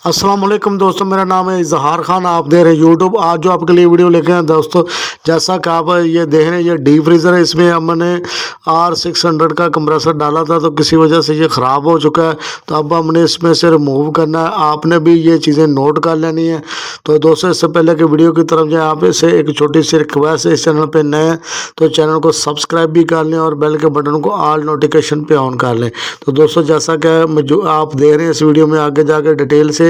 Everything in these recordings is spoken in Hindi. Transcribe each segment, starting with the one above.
अस्सलाम वालेकुम दोस्तों, मेरा नाम है इजहार खान। आप दे रहे हैं यूट्यूब। आज जो आपके लिए वीडियो लेके आए दोस्तों, जैसा कि आप ये देख रहे हैं, ये डीप फ्रीज़र है। इसमें हमने R600 का कंप्रेसर डाला था, तो किसी वजह से ये ख़राब हो चुका है। तो अब हमने इसमें से रिमूव करना है। आपने भी ये चीज़ें नोट कर लेनी है। तो दोस्तों, इससे पहले कि वीडियो की तरफ जाए, आप इसे एक छोटी सी रिक्वेस्ट है, इस चैनल पर नए हैं तो चैनल को सब्सक्राइब भी कर लें और बेल के बटन को ऑल नोटिफिकेशन पे ऑन कर लें। तो दोस्तों, जैसा कि जो आप देख रहे हैं, इस वीडियो में आगे जाकर डिटेल से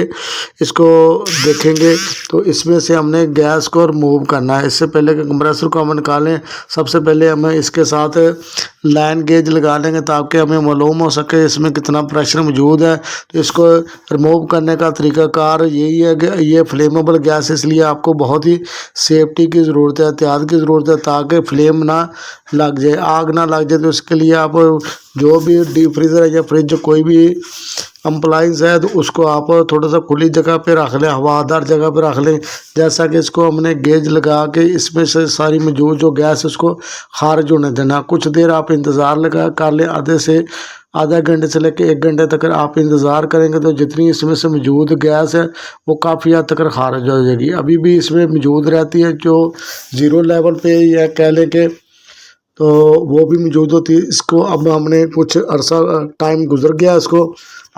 इसको देखेंगे। तो इसमें से हमने गैस को रिमूव करना है। इससे पहले कि कंप्रेसर को हम निकालें, सबसे पहले हमें इसके साथ लाइन गेज लगा लेंगे ताकि हमें मालूम हो सके इसमें कितना प्रेशर मौजूद है। तो इसको रिमूव करने का तरीकाकार यही है कि ये फ्लेमेबल गैस, इसलिए आपको बहुत ही सेफ्टी की ज़रूरत है, एहतियात की ज़रूरत है, ताकि फ्लेम ना लग जाए, आग ना लग जाए। तो इसके लिए आप जो भी डीप फ्रीज़र है या फ्रिज, कोई भी अप्लाइंस है, तो उसको आप थोड़ा सा खुली जगह पे रख लें, हवादार जगह पे रख लें। जैसा कि इसको हमने गेज लगा के इसमें से सारी मौजूद जो गैस उसको खारिज होने देना। कुछ देर आप इंतज़ार लगा कर लें, आधा घंटे से लेकर 1 घंटे तक आप इंतज़ार करेंगे तो जितनी इसमें से मौजूद गैस है वो काफ़ी हद तक खारिज हो जाएगी। अभी भी इसमें मौजूद रहती है जो ज़ीरो लेवल पे, या कह लें कि तो वो भी मौजूद होती है। इसको अब हमने कुछ अरसा टाइम गुजर गया इसको।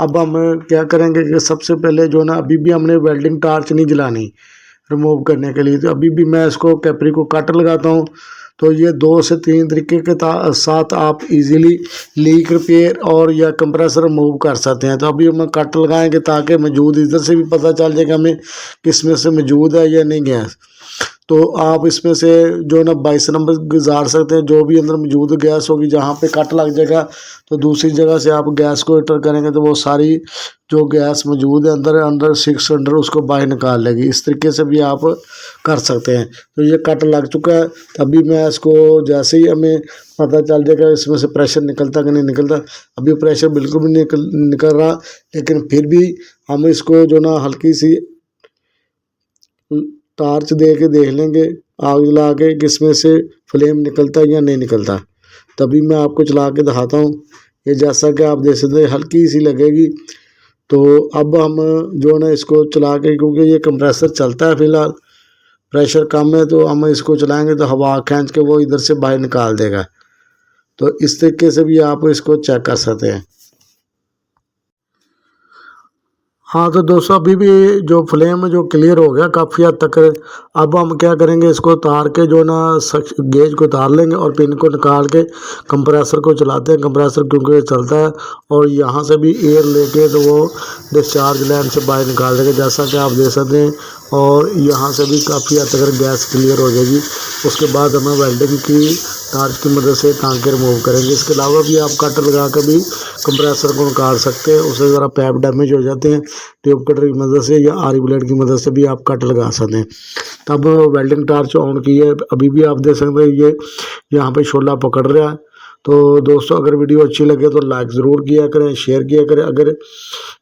अब हम क्या करेंगे कि सबसे पहले जो ना, अभी भी हमने वेल्डिंग टार्च नहीं जलानी रिमूव करने के लिए। तो अभी भी मैं इसको कैपरी को कट लगाता हूँ। तो ये 2 से 3 तरीके के साथ आप इजीली लीक रिपेयर और या कंप्रेसर रिमूव कर सकते हैं। तो अभी हम कट लगाएंगे ताकि मौजूद इधर से भी पता चल जाएगा हमें किस में से मौजूद है या नहीं गैस। तो आप इसमें से जो ना 22 नंबर गुजार सकते हैं। जो भी अंदर मौजूद गैस होगी, जहाँ पे कट लग जाएगा तो दूसरी जगह से आप गैस को एंटर करेंगे तो वो सारी जो गैस मौजूद है अंदर 600 उसको बाहर निकाल लेगी। इस तरीके से भी आप कर सकते हैं। तो ये कट लग चुका है। तभी मैं इसको, जैसे ही हमें पता चल जाएगा इसमें से प्रेशर निकलता कि नहीं निकलता, अभी प्रेशर बिल्कुल भी निकल रहा, लेकिन फिर भी हम इसको जो ना हल्की सी टार्च दे के देख लेंगे, आग जला के, कि इसमें से फ्लेम निकलता है या नहीं निकलता। तभी मैं आपको चला के दिखाता हूँ। ये जैसा कि आप देख सकते हैं हल्की सी लगेगी। तो अब हम जो ना इसको चला के, क्योंकि ये कंप्रेसर चलता है फ़िलहाल, प्रेशर कम है, तो हम इसको चलाएंगे तो हवा खींच के वो इधर से बाहर निकाल देगा। तो इस तरीके से भी आप इसको चेक कर सकते हैं। हाँ, तो दोस्तों, अभी भी जो फ्लेम जो क्लियर हो गया काफ़ी हद तक। अब हम क्या करेंगे, इसको उतार के जो ना गेज को उतार लेंगे और पिन को निकाल के कंप्रेसर को चलाते हैं। कंप्रेसर क्योंकि चलता है और यहाँ से भी एयर लेके तो वो डिस्चार्ज लाइन से बाहर निकाल देंगे, जैसा कि आप देख सकते हैं। और यहाँ से भी काफ़ी हद तक गैस क्लियर हो जाएगी। उसके बाद हमें वेल्डिंग की टार्च की मदद से टांके रिमूव करेंगे। इसके अलावा भी आप कट लगा कर भी कंप्रेसर को निकाल सकते हैं। उससे ज़रा पैप डैमेज हो जाते हैं, ट्यूब कटर की मदद से या आरी ब्लेड की मदद से भी आप कट लगा सकते हैं। तब वेल्डिंग टार्च ऑन की है, अभी भी आप देख सकते हैं ये यहाँ पे शोला पकड़ रहा है। तो दोस्तों, अगर वीडियो अच्छी लगे तो लाइक ज़रूर किया करें, शेयर किया करें। अगर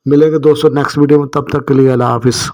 मिलेंगे दोस्तों नेक्स्ट वीडियो में, तब तक के लिए अल्लाह हाफिज़।